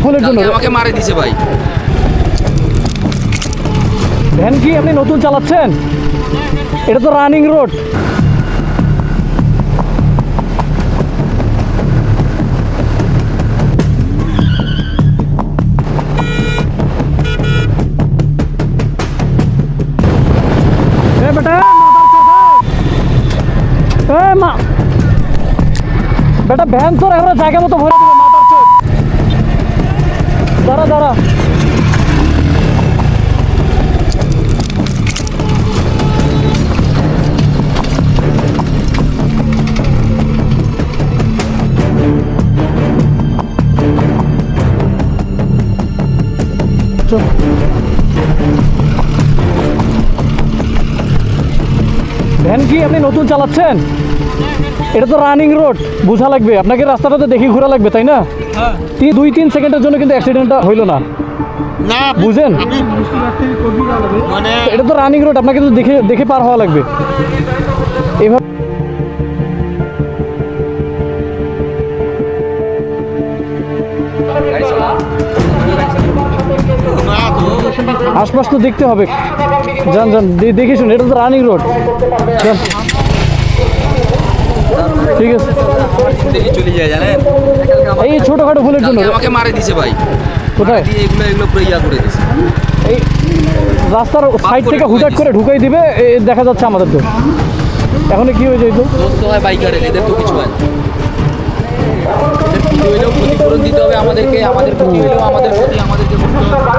ফুলের জন্য আমাকে মারে দিছে ভাই। ভ্যান কি আপনি নতুন চালাচ্ছেন? এটা তো রানিং রোড। বেটা ভ্যান তোর এখন জায়গা মতো ভরে দেবে মাথার চোখ। দাঁড়া দাঁড়া, ভ্যান কি আপনি নতুন চালাচ্ছেন? এটা তো রানিং রোড, বোঝা লাগবে আপনাকে, রাস্তাটাতে দেখি ঘোরা লাগবে তাই না? 2-3 সেকেন্ডের জন্য কিন্তু অ্যাক্সিডেন্টটা হইলো না, বুঝেন? এটা তো রানিং রোড, আপনাকে তো দেখে দেখে পার হওয়া লাগবে। এভাবে আশপাশ তো দেখতে হবে, যান যান দেখে শুন, এটা তো রানিং রোড। ঠিক আছে, চলে যায় জানেন, এই ছোটখাটো ভুলের জন্য আমাকে মারে দিছে ভাই। কোথায়? এগুলো পুরো ইয়া করে দিছে। এই রাস্তার সাইড থেকে হুটাট করে ঢুকাই দিবে, দেখা যাচ্ছে আমাদের তো। এখন কি হয়ে যায়? তো দোস্ত হয় বাইকারের, এদের তো কিছু হয় না। ক্ষতি হইলেও ক্ষতিপূরণ দিতে হবে আমাদেরকে, আমাদের ক্ষতি হইলেও আমাদের ক্ষতি আমাদেরকে করতে হবে।